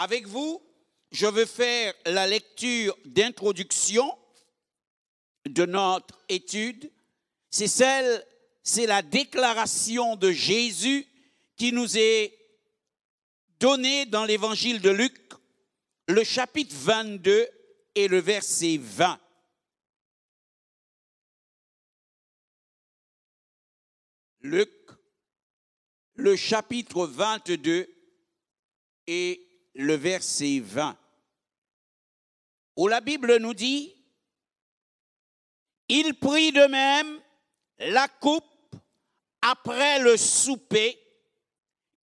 avec vous, je veux faire la lecture d'introduction de notre étude. C'est la déclaration de Jésus qui nous est donnée dans l'évangile de Luc, le chapitre 22 et le verset 20. Luc, le chapitre 22 et le verset 20, où la Bible nous dit: il prit de même la coupe après le souper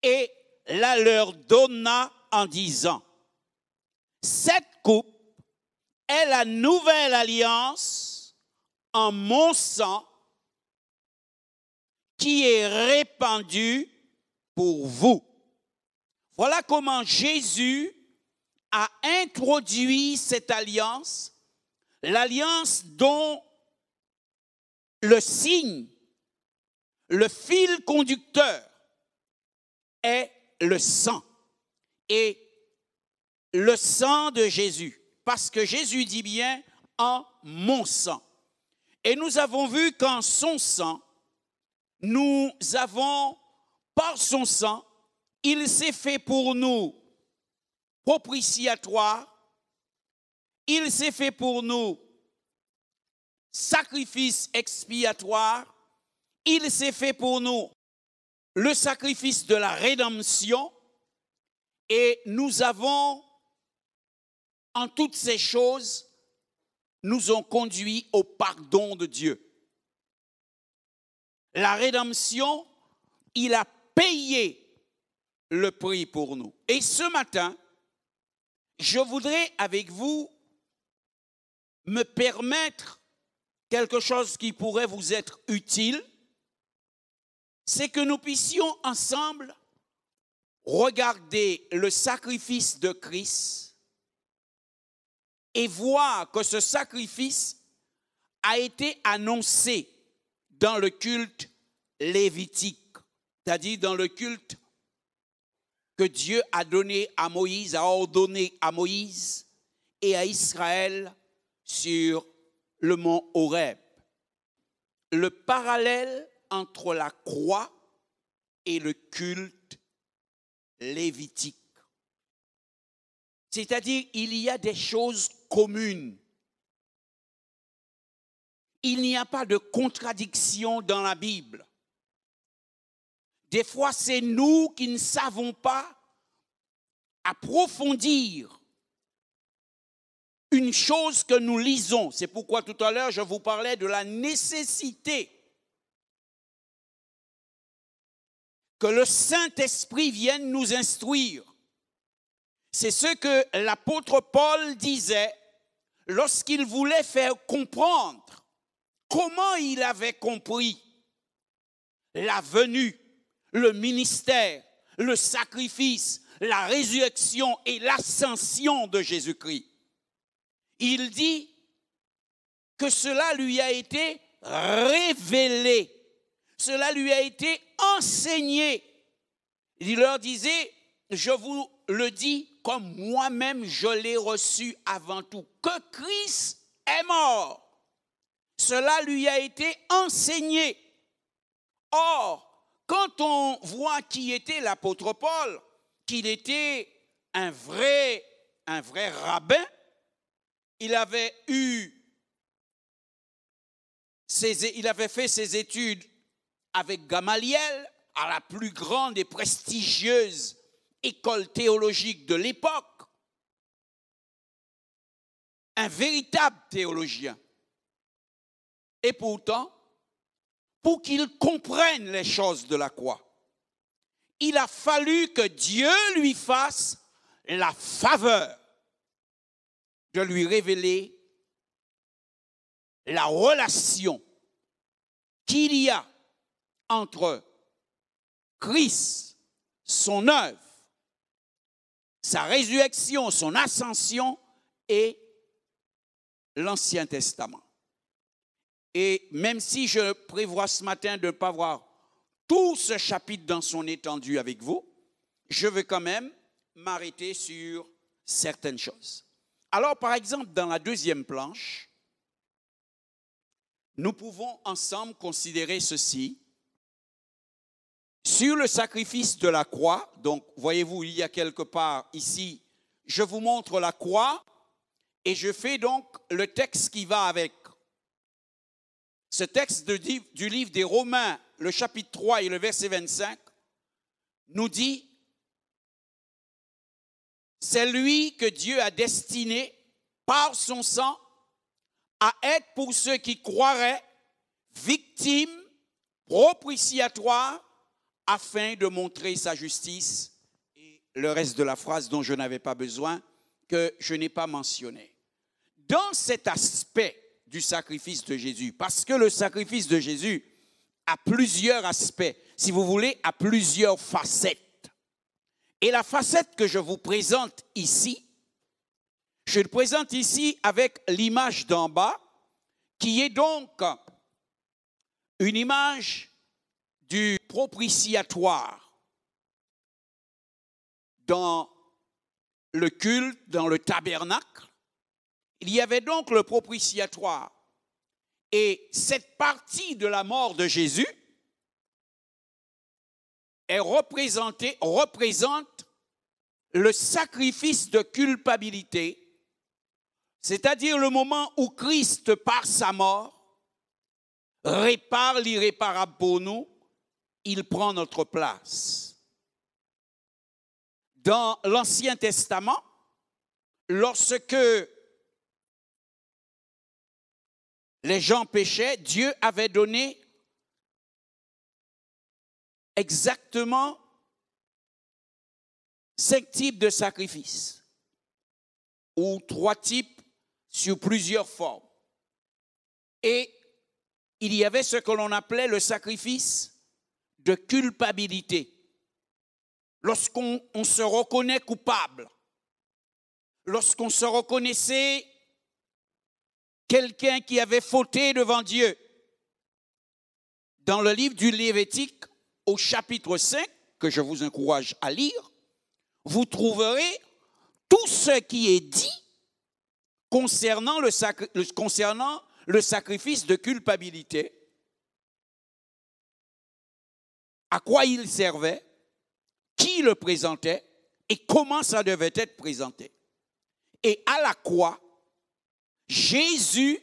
et la leur donna en disant: cette coupe est la nouvelle alliance en mon sang qui est répandue pour vous. Voilà comment Jésus a introduit cette alliance, l'alliance dont le signe, le fil conducteur est le sang. Et le sang de Jésus, parce que Jésus dit bien « en mon sang ». Et nous avons vu qu'en son sang, nous avons, par son sang, il s'est fait pour nous propitiatoire, il s'est fait pour nous sacrifice expiatoire, il s'est fait pour nous le sacrifice de la rédemption, et nous avons, en toutes ces choses, nous ont conduit au pardon de Dieu. La rédemption, il a payé le prix pour nous. Et ce matin, je voudrais avec vous me permettre quelque chose qui pourrait vous être utile, c'est que nous puissions ensemble regarder le sacrifice de Christ et voir que ce sacrifice a été annoncé dans le culte lévitique, c'est-à-dire dans le culte que Dieu a donné à Moïse, a ordonné à Moïse et à Israël sur le mont Horeb. Le parallèle entre la croix et le culte lévitique. C'est-à-dire, il y a des choses communes. Il n'y a pas de contradiction dans la Bible. Des fois, c'est nous qui ne savons pas approfondir une chose que nous lisons. C'est pourquoi tout à l'heure, je vous parlais de la nécessité que le Saint-Esprit vienne nous instruire. C'est ce que l'apôtre Paul disait lorsqu'il voulait faire comprendre comment il avait compris la venue, le ministère, le sacrifice, la résurrection et l'ascension de Jésus-Christ. Il dit que cela lui a été révélé, cela lui a été enseigné. Il leur disait, je vous le dis comme moi-même je l'ai reçu avant tout, que Christ est mort. Cela lui a été enseigné. Or, quand on voit qui était l'apôtre Paul, qu'il était un vrai rabbin, il avait fait ses études avec Gamaliel à la plus grande et prestigieuse école théologique de l'époque. Un véritable théologien. Et pourtant, pour qu'il comprenne les choses de la croix, il a fallu que Dieu lui fasse la faveur de lui révéler la relation qu'il y a entre Christ, son œuvre, sa résurrection, son ascension et l'Ancien Testament. Et même si je prévois ce matin de ne pas voir tout ce chapitre dans son étendue avec vous, je veux quand même m'arrêter sur certaines choses. Alors, par exemple, dans la deuxième planche, nous pouvons ensemble considérer ceci. Sur le sacrifice de la croix, donc voyez-vous, il y a quelque part ici, je vous montre la croix et je fais donc le texte qui va avec. Ce texte du livre des Romains, le chapitre 3 et le verset 25, nous dit, c'est lui que Dieu a destiné par son sang à être pour ceux qui croiraient victime propitiatoire afin de montrer sa justice. Et le reste de la phrase dont je n'avais pas besoin, que je n'ai pas mentionné. Dans cet aspect du sacrifice de Jésus, parce que le sacrifice de Jésus a plusieurs aspects, si vous voulez, a plusieurs facettes. Et la facette que je vous présente ici, je le présente ici avec l'image d'en bas, qui est donc une image du propitiatoire. Dans le culte, dans le tabernacle, il y avait donc le propitiatoire. Et cette partie de la mort de Jésus représente le sacrifice de culpabilité, c'est-à-dire le moment où Christ, par sa mort, répare l'irréparable pour nous, il prend notre place. Dans l'Ancien Testament, lorsque les gens péchaient, Dieu avait donné exactement 5 types de sacrifices, ou 3 types sur plusieurs formes. Et il y avait ce que l'on appelait le sacrifice de culpabilité. Lorsqu'on se reconnaît coupable, lorsqu'on se reconnaissait quelqu'un qui avait fauté devant Dieu. Dans le livre du Lévitique, au chapitre 5, que je vous encourage à lire, vous trouverez tout ce qui est dit concernant le sacrifice de culpabilité, à quoi il servait, qui le présentait et comment ça devait être présenté. Et à la croix, Jésus,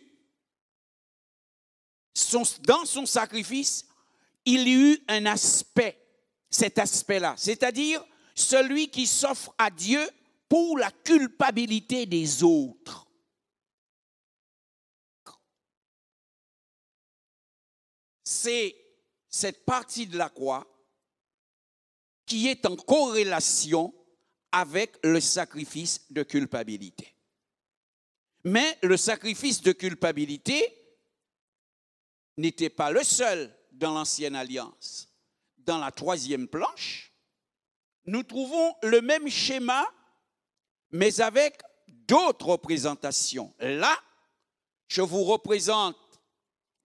dans son sacrifice, il y eut un aspect, cet aspect-là, c'est-à-dire celui qui s'offre à Dieu pour la culpabilité des autres. C'est cette partie de la croix qui est en corrélation avec le sacrifice de culpabilité. Mais le sacrifice de culpabilité n'était pas le seul dans l'Ancienne Alliance. Dans la 3e planche, nous trouvons le même schéma, mais avec d'autres représentations. Là, je vous représente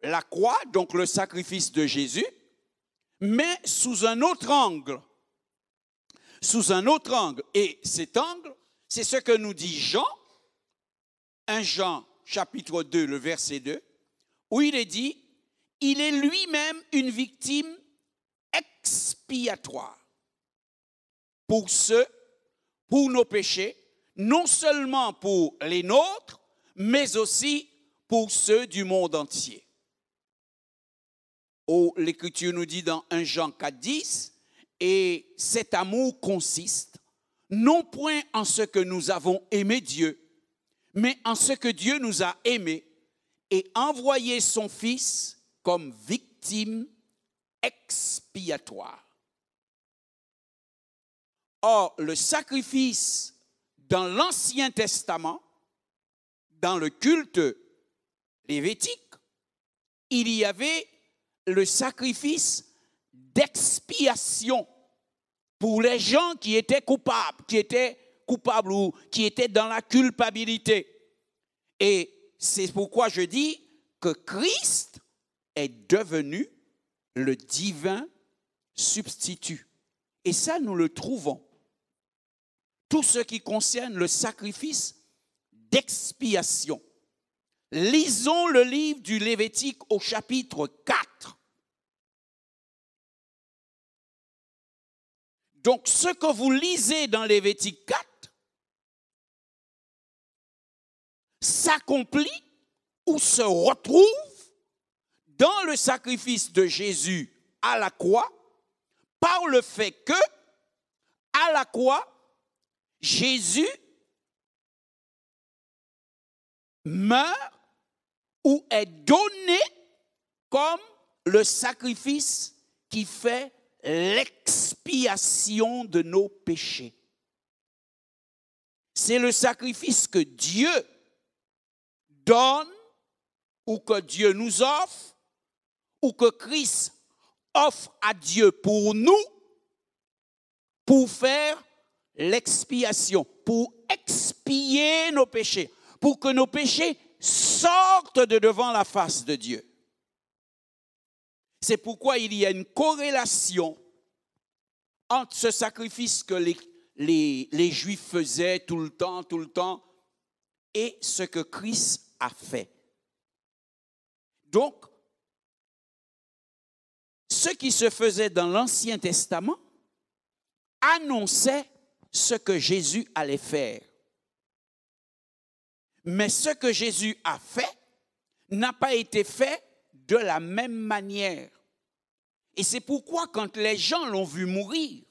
la croix, donc le sacrifice de Jésus, mais sous un autre angle. Sous un autre angle. Et cet angle, c'est ce que nous dit Jean, 1 Jean chapitre 2, le verset 2, où il est dit, il est lui-même une victime expiatoire pour nos péchés, non seulement pour les nôtres, mais aussi pour ceux du monde entier. L'Écriture nous dit dans 1 Jean 4, 10, et cet amour consiste non point en ce que nous avons aimé Dieu, mais en ce que Dieu nous a aimés et envoyé son Fils comme victime expiatoire. Or, le sacrifice dans l'Ancien Testament, dans le culte lévitique, il y avait le sacrifice d'expiation pour les gens qui étaient coupables ou qui étaient dans la culpabilité. Et c'est pourquoi je dis que Christ est devenu le divin substitut. Et ça, nous le trouvons tout ce qui concerne le sacrifice d'expiation. Lisons le livre du Lévitique au chapitre 4. Donc, ce que vous lisez dans Lévitique 4 s'accomplit ou se retrouve dans le sacrifice de Jésus à la croix par le fait que, à la croix, Jésus meurt ou est donné comme le sacrifice qui fait l'expiation de nos péchés. C'est le sacrifice que Dieu donne ou que Dieu nous offre ou que Christ offre à Dieu pour nous pour faire l'expiation, pour expier nos péchés, pour que nos péchés sortent de devant la face de Dieu. C'est pourquoi il y a une corrélation entre ce sacrifice que les Juifs faisaient tout le temps, et ce que Christ a fait. Donc, ce qui se faisait dans l'Ancien Testament annonçait ce que Jésus allait faire. Mais ce que Jésus a fait n'a pas été fait de la même manière. Et c'est pourquoi quand les gens l'ont vu mourir,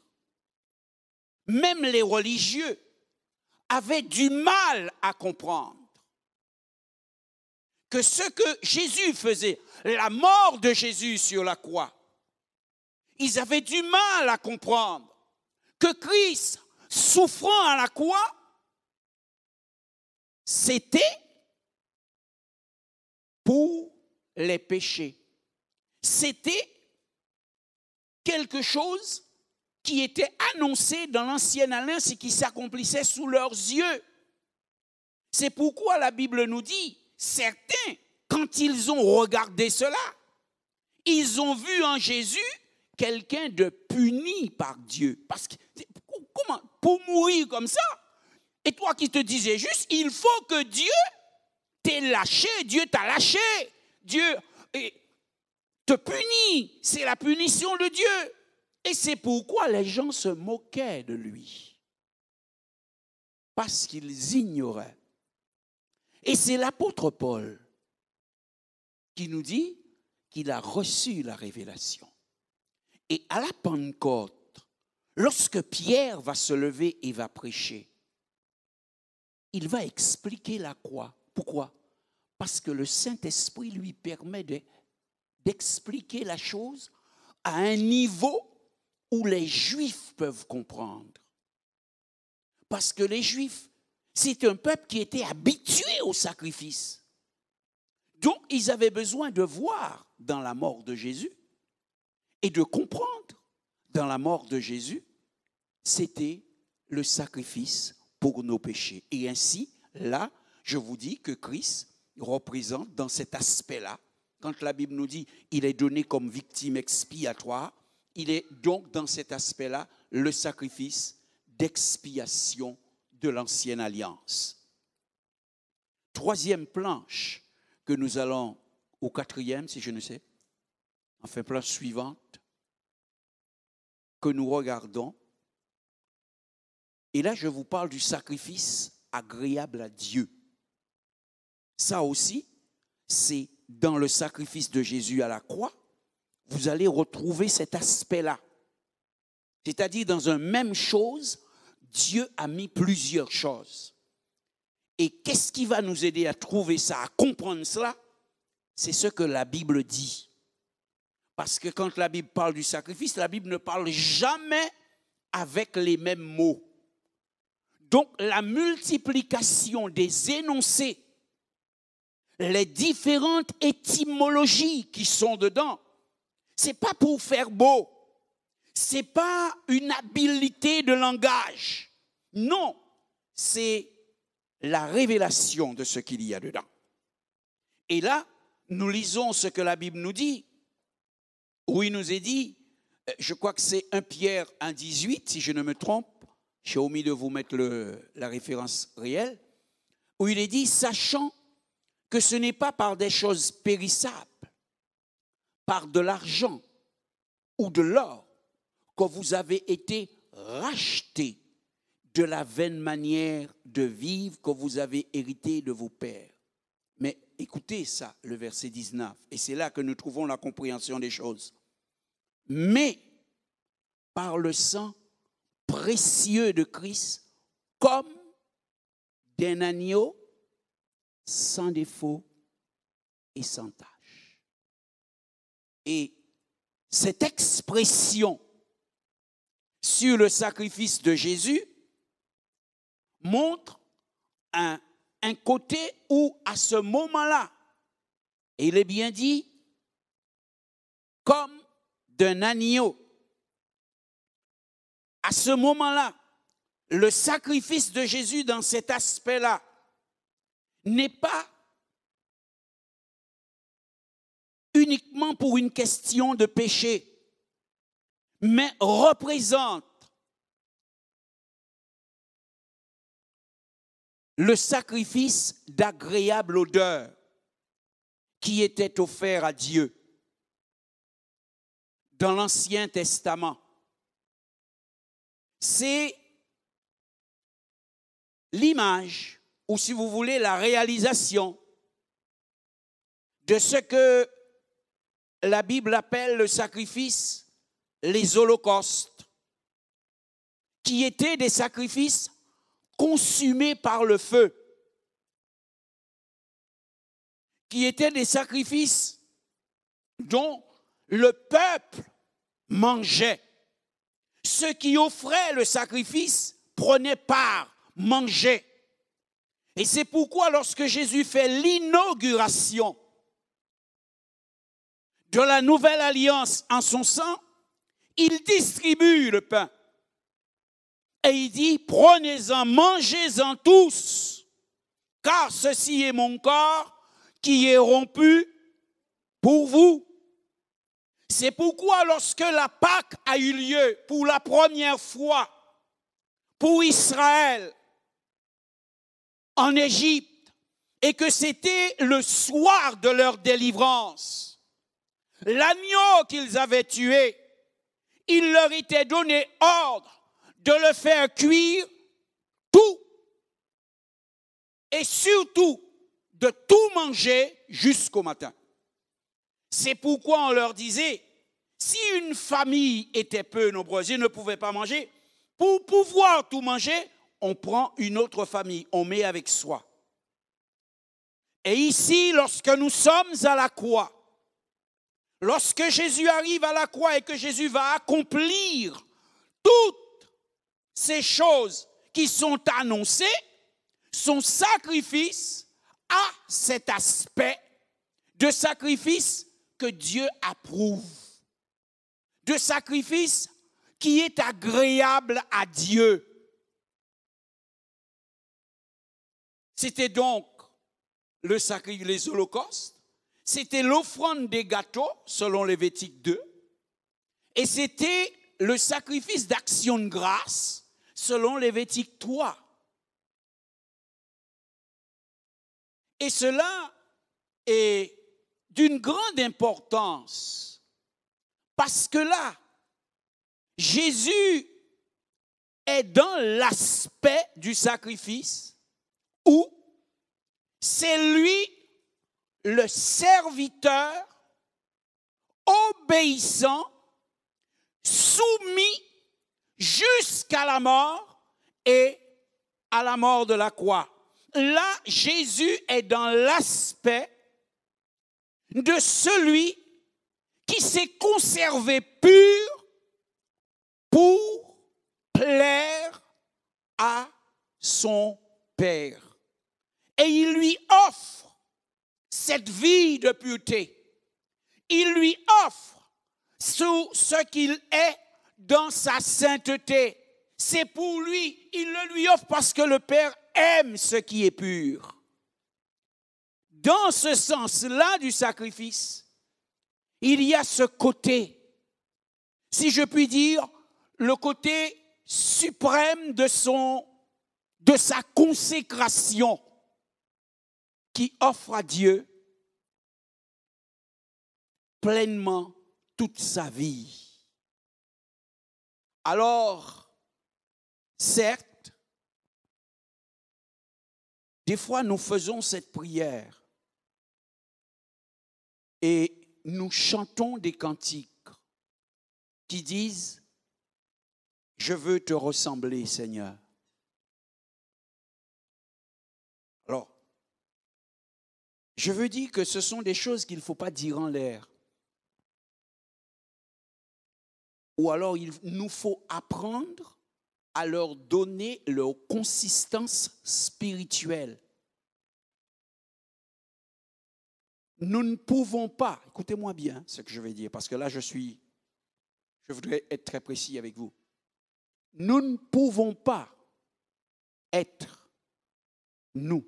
même les religieux avaient du mal à comprendre que ce que Jésus faisait, la mort de Jésus sur la croix, ils avaient du mal à comprendre que Christ, souffrant à la croix, c'était pour les péchés. C'était quelque chose qui était annoncé dans l'Ancienne Alliance et qui s'accomplissait sous leurs yeux. C'est pourquoi la Bible nous dit, certains, quand ils ont regardé cela, ils ont vu en Jésus quelqu'un de puni par Dieu. Parce que, comment, pour mourir comme ça, et toi qui te disais juste, il faut que Dieu t'ait lâché, Dieu t'a lâché, Dieu te punit, c'est la punition de Dieu. Et c'est pourquoi les gens se moquaient de lui. Parce qu'ils ignoraient. Et c'est l'apôtre Paul qui nous dit qu'il a reçu la révélation. Et à la Pentecôte, lorsque Pierre va se lever et va prêcher, il va expliquer la croix. Pourquoi? Parce que le Saint-Esprit lui permet d'expliquer la chose à un niveau où les Juifs peuvent comprendre. Parce que les Juifs, c'est un peuple qui était habitué au sacrifice. Donc, ils avaient besoin de voir dans la mort de Jésus et de comprendre dans la mort de Jésus, c'était le sacrifice pour nos péchés. Et ainsi, là, je vous dis que Christ représente dans cet aspect-là, quand la Bible nous dit il est donné comme victime expiatoire, il est donc dans cet aspect-là le sacrifice d'expiation de l'Ancienne Alliance. Troisième planche que nous allons, au quatrième, si je ne sais, enfin planche suivante, que nous regardons. Et là, je vous parle du sacrifice agréable à Dieu. Ça aussi, c'est dans le sacrifice de Jésus à la croix, vous allez retrouver cet aspect-là. C'est-à-dire, dans une même chose, Dieu a mis plusieurs choses. Et qu'est-ce qui va nous aider à trouver ça, à comprendre cela? C'est ce que la Bible dit. Parce que quand la Bible parle du sacrifice, la Bible ne parle jamais avec les mêmes mots. Donc, la multiplication des énoncés, les différentes étymologies qui sont dedans, ce n'est pas pour faire beau. Ce n'est pas une habileté de langage. Non, c'est la révélation de ce qu'il y a dedans. Et là, nous lisons ce que la Bible nous dit, où il nous est dit, je crois que c'est 1 Pierre 1,18, si je ne me trompe, j'ai omis de vous mettre la référence réelle, où il est dit, sachant que ce n'est pas par des choses périssables, par de l'argent ou de l'or, que vous avez été rachetés de la vaine manière de vivre que vous avez hérité de vos pères. Mais écoutez ça, le verset 19, et c'est là que nous trouvons la compréhension des choses. Mais par le sang précieux de Christ, comme d'un agneau sans défaut et sans tache. Et cette expression sur le sacrifice de Jésus montre un côté où, à ce moment-là, et il est bien dit, comme d'un agneau. À ce moment-là, le sacrifice de Jésus dans cet aspect-là n'est pas uniquement pour une question de péché, mais représente le sacrifice d'agréable odeur qui était offert à Dieu dans l'Ancien Testament. C'est l'image, ou si vous voulez, la réalisation de ce que la Bible appelle le sacrifice, les holocaustes, qui étaient des sacrifices consumés par le feu, qui étaient des sacrifices dont le peuple mangeait. Ceux qui offraient le sacrifice prenaient part, mangeaient. Et c'est pourquoi lorsque Jésus fait l'inauguration de la nouvelle alliance en son sang, il distribue le pain. Et il dit, prenez-en, mangez-en tous, car ceci est mon corps qui est rompu pour vous. C'est pourquoi lorsque la Pâque a eu lieu pour la première fois pour Israël en Égypte, et que c'était le soir de leur délivrance, l'agneau qu'ils avaient tué, il leur était donné ordre de le faire cuire tout et surtout de tout manger jusqu'au matin. C'est pourquoi on leur disait, si une famille était peu nombreuse et ne pouvait pas manger, pour pouvoir tout manger, on prend une autre famille, on met avec soi. Et ici, lorsque nous sommes à la croix, lorsque Jésus arrive à la croix et que Jésus va accomplir toutes ces choses qui sont annoncées, son sacrifice a cet aspect de sacrifice que Dieu approuve, de sacrifice qui est agréable à Dieu. C'était donc le sacrifice, les holocaustes, c'était l'offrande des gâteaux, selon Lévitique 2, et c'était le sacrifice d'action de grâce, selon Lévitique 3. Et cela est d'une grande importance, parce que là, Jésus est dans l'aspect du sacrifice où c'est lui le serviteur obéissant, soumis jusqu'à la mort et à la mort de la croix. Là, Jésus est dans l'aspect de celui qui s'est conservé pur pour plaire à son Père. Et il lui offre cette vie de pureté. Il lui offre ce qu'il est dans sa sainteté. C'est pour lui, il le lui offre parce que le Père aime ce qui est pur. Dans ce sens-là du sacrifice, il y a ce côté, si je puis dire, le côté suprême de sa consécration qui offre à Dieu pleinement toute sa vie. Alors, certes, des fois nous faisons cette prière et nous chantons des cantiques qui disent « Je veux te ressembler, Seigneur ». Alors, je veux dire que ce sont des choses qu'il ne faut pas dire en l'air. Ou alors, il nous faut apprendre à leur donner leur consistance spirituelle. Nous ne pouvons pas, écoutez-moi bien ce que je vais dire, parce que là, je voudrais être très précis avec vous. Nous ne pouvons pas être, nous,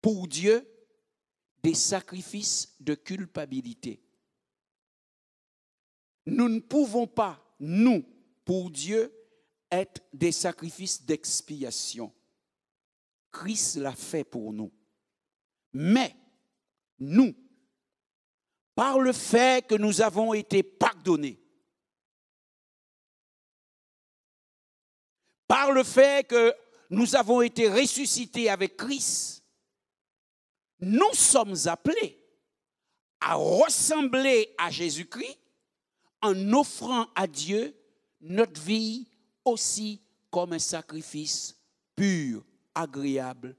pour Dieu, des sacrifices de culpabilité. Nous ne pouvons pas, nous, pour Dieu, être des sacrifices d'expiation. Christ l'a fait pour nous. Mais, nous, par le fait que nous avons été pardonnés, par le fait que nous avons été ressuscités avec Christ, nous sommes appelés à ressembler à Jésus-Christ en offrant à Dieu notre vie aussi comme un sacrifice pur, agréable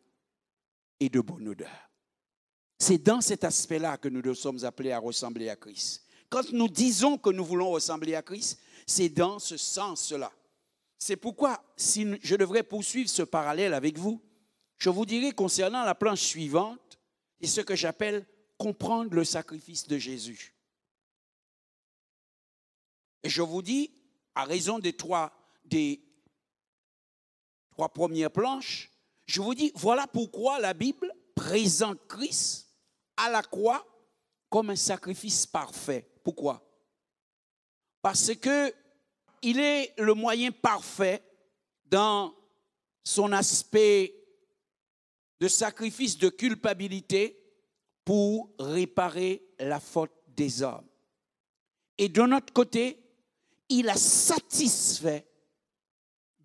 et de bonne odeur. C'est dans cet aspect-là que nous sommes appelés à ressembler à Christ. Quand nous disons que nous voulons ressembler à Christ, c'est dans ce sens-là. C'est pourquoi, si je devrais poursuivre ce parallèle avec vous, je vous dirai concernant la planche suivante, c'est ce que j'appelle comprendre le sacrifice de Jésus. Et je vous dis, à raison des trois premières planches, je vous dis, voilà pourquoi la Bible présente Christ à la croix comme un sacrifice parfait. Pourquoi? Parce que il est le moyen parfait dans son aspect de sacrifice de culpabilité pour réparer la faute des hommes. Et de notre côté, il a satisfait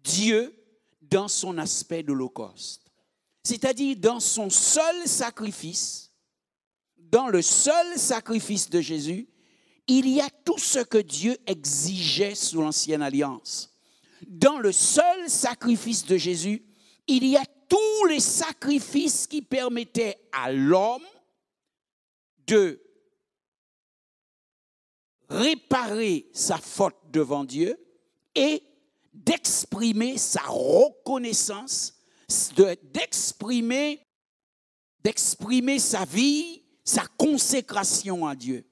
Dieu dans son aspect d'holocauste. C'est-à-dire dans son seul sacrifice, dans le seul sacrifice de Jésus, il y a tout ce que Dieu exigeait sous l'ancienne alliance. Dans le seul sacrifice de Jésus, il y a tous les sacrifices qui permettaient à l'homme de réparer sa faute devant Dieu et d'exprimer sa reconnaissance, d'exprimer sa vie, sa consécration à Dieu.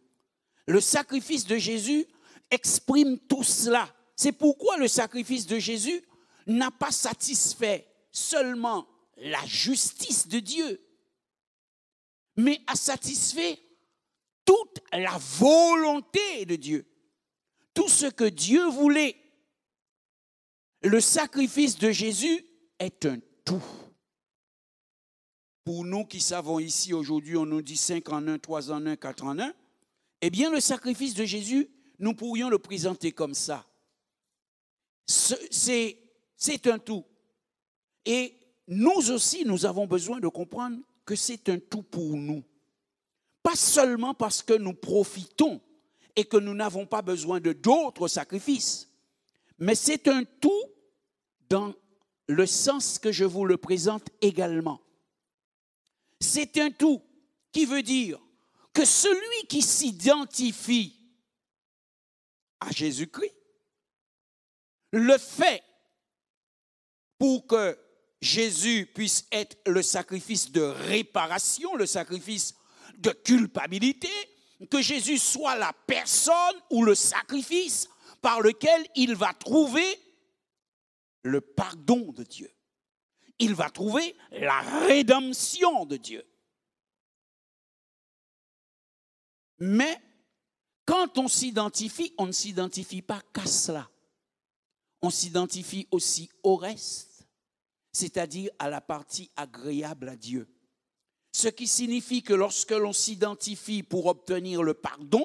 Le sacrifice de Jésus exprime tout cela. C'est pourquoi le sacrifice de Jésus n'a pas satisfait seulement la justice de Dieu, mais a satisfait toute la volonté de Dieu. Tout ce que Dieu voulait. Le sacrifice de Jésus est un tout. Pour nous qui savons ici aujourd'hui, on nous dit 5 en 1, 3 en 1, 4 en 1. Eh bien, le sacrifice de Jésus, nous pourrions le présenter comme ça. C'est un tout. Et nous aussi, nous avons besoin de comprendre que c'est un tout pour nous. Pas seulement parce que nous profitons et que nous n'avons pas besoin de d'autres sacrifices, mais c'est un tout dans le sens que je vous le présente également. C'est un tout qui veut dire que celui qui s'identifie à Jésus-Christ le fait pour que Jésus puisse être le sacrifice de réparation, le sacrifice de culpabilité, que Jésus soit la personne ou le sacrifice par lequel il va trouver le pardon de Dieu. Il va trouver la rédemption de Dieu. Mais quand on s'identifie, on ne s'identifie pas qu'à cela. on s'identifie aussi au reste, c'est-à-dire à la partie agréable à Dieu. Ce qui signifie que lorsque l'on s'identifie pour obtenir le pardon,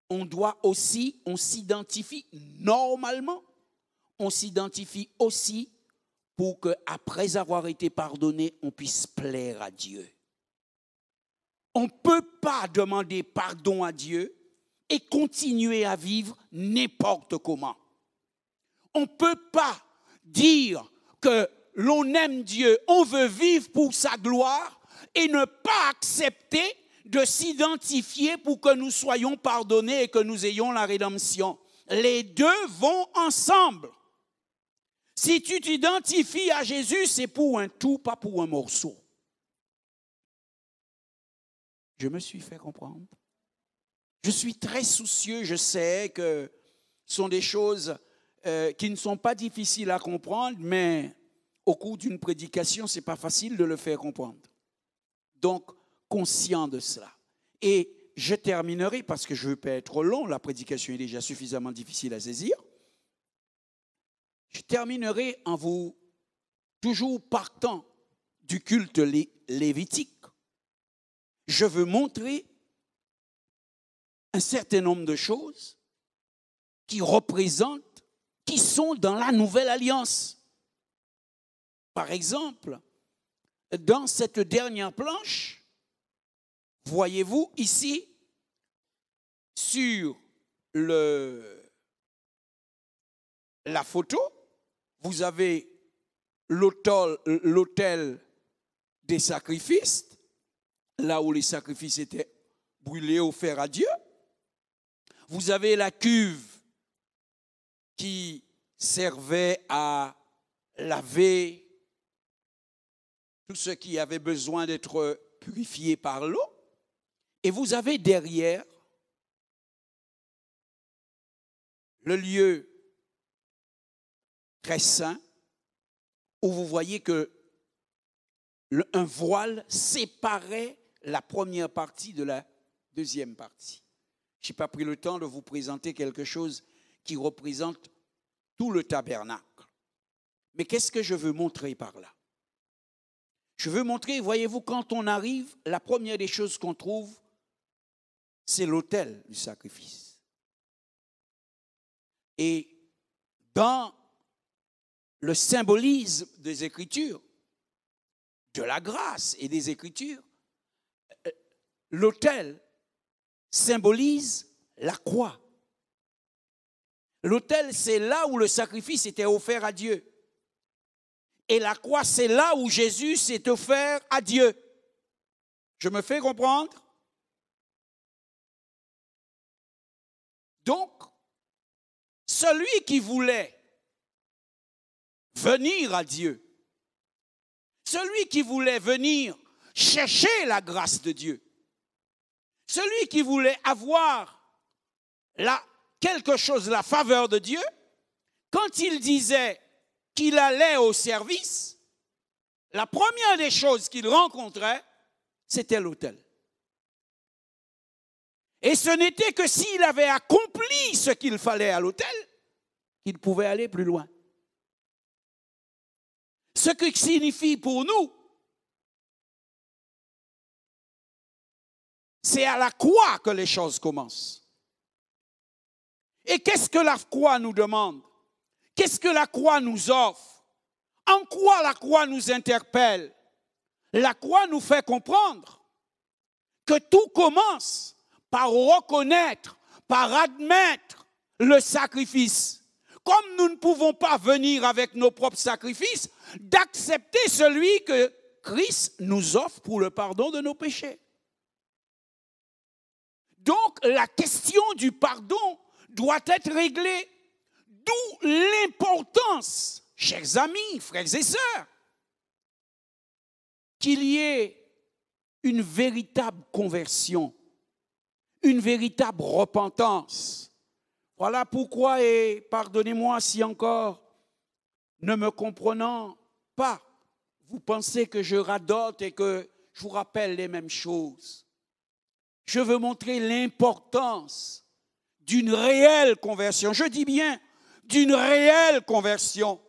on s'identifie normalement, on s'identifie aussi pour qu'après avoir été pardonné, on puisse plaire à Dieu. On ne peut pas demander pardon à Dieu et continuer à vivre n'importe comment. On ne peut pas dire que l'on aime Dieu, on veut vivre pour sa gloire et ne pas accepter de s'identifier pour que nous soyons pardonnés et que nous ayons la rédemption. Les deux vont ensemble. Si tu t'identifies à Jésus, c'est pour un tout, pas pour un morceau. Je me suis fait comprendre. Je suis très soucieux, je sais que ce sont des choses qui ne sont pas difficiles à comprendre, mais au cours d'une prédication, ce n'est pas facile de le faire comprendre. Donc, conscient de cela. Et je terminerai, parce que je ne veux pas être long, la prédication est déjà suffisamment difficile à saisir. Je terminerai en vous, toujours partant du culte lévitique, je veux montrer un certain nombre de choses qui représentent, qui sont dans la nouvelle alliance. Par exemple, dans cette dernière planche, voyez-vous ici, sur la photo, vous avez l'autel des sacrifices, là où les sacrifices étaient brûlés, offerts à Dieu. Vous avez la cuve qui servait à laver tout ce qui avait besoin d'être purifié par l'eau. Et vous avez derrière le lieu très saint où vous voyez que un voile séparait la première partie de la deuxième partie. Je n'ai pas pris le temps de vous présenter quelque chose qui représente tout le tabernacle. Mais qu'est-ce que je veux montrer par là? Je veux montrer, voyez-vous, quand on arrive, la première des choses qu'on trouve, c'est l'autel du sacrifice. Et dans le symbolisme des Écritures, de la grâce et des Écritures, l'autel symbolise la croix. L'autel, c'est là où le sacrifice était offert à Dieu. Et la croix, c'est là où Jésus s'est offert à Dieu. Je me fais comprendre? Donc, celui qui voulait venir à Dieu, celui qui voulait venir chercher la grâce de Dieu, celui qui voulait avoir quelque chose, la faveur de Dieu, quand il disait qu'il allait au service, la première des choses qu'il rencontrait, c'était l'autel. Et ce n'était que s'il avait accompli ce qu'il fallait à l'autel, qu'il pouvait aller plus loin. Ce qui signifie pour nous, c'est à la croix que les choses commencent. Et qu'est-ce que la croix nous demande? Qu'est-ce que la croix nous offre? En quoi la croix nous interpelle? La croix nous fait comprendre que tout commence par reconnaître, par admettre le sacrifice. Comme nous ne pouvons pas venir avec nos propres sacrifices, d'accepter celui que Christ nous offre pour le pardon de nos péchés. Donc, la question du pardon doit être réglée. D'où l'importance, chers amis, frères et sœurs, qu'il y ait une véritable conversion, une véritable repentance. Voilà pourquoi, et pardonnez-moi si encore, ne me comprenant pas, vous pensez que je radote et que je vous rappelle les mêmes choses. Je veux montrer l'importance d'une réelle conversion. Je dis bien d'une réelle conversion.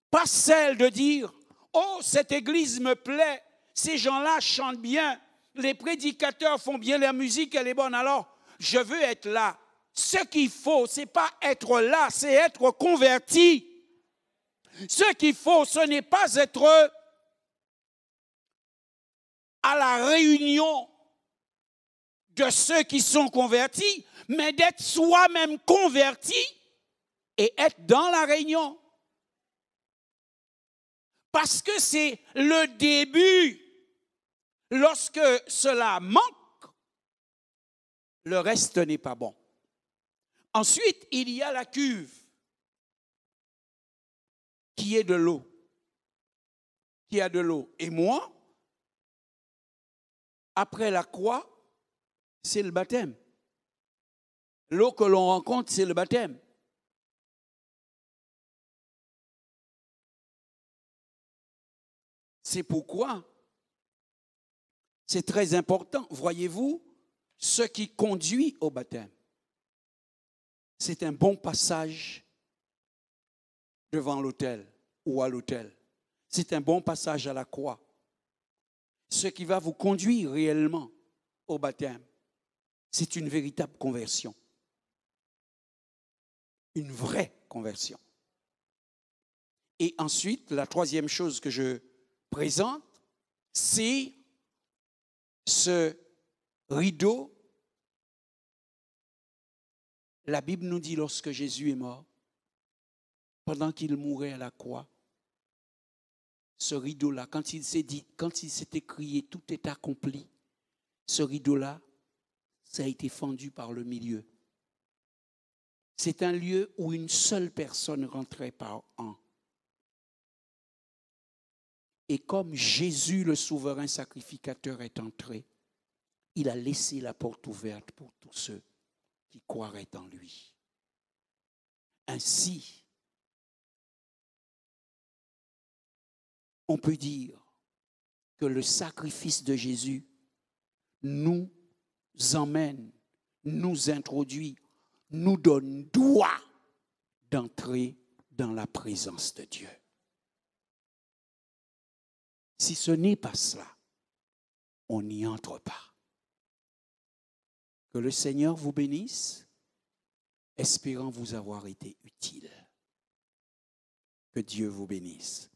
Pas celle de dire, oh, cette église me plaît, ces gens-là chantent bien, les prédicateurs font bien la musique, elle est bonne, alors je veux être là. Ce qu'il faut, ce n'est pas être là, c'est être converti. Ce qu'il faut, ce n'est pas être à la réunion de ceux qui sont convertis, mais d'être soi-même converti et être dans la réunion. Parce que c'est le début. Lorsque cela manque, le reste n'est pas bon. Ensuite, il y a la cuve qui est de l'eau. Qui a de l'eau. Et moi, après la croix, c'est le baptême. L'eau que l'on rencontre, c'est le baptême. C'est pourquoi c'est très important. Voyez-vous, ce qui conduit au baptême, c'est un bon passage devant l'autel ou à l'autel. C'est un bon passage à la croix. Ce qui va vous conduire réellement au baptême, c'est une véritable conversion. Une vraie conversion. Et ensuite, la troisième chose que je présente, c'est ce rideau. La Bible nous dit lorsque Jésus est mort, pendant qu'il mourait à la croix, ce rideau-là, quand il s'est écrié tout est accompli, ce rideau-là, ça a été fendu par le milieu. C'est un lieu où une seule personne rentrait par an. Et comme Jésus, le souverain sacrificateur, est entré, il a laissé la porte ouverte pour tous ceux qui croiraient en lui. Ainsi, on peut dire que le sacrifice de Jésus nous emmène, nous introduit, nous donne droit d'entrer dans la présence de Dieu. Si ce n'est pas cela, on n'y entre pas. Que le Seigneur vous bénisse, espérant vous avoir été utile. Que Dieu vous bénisse.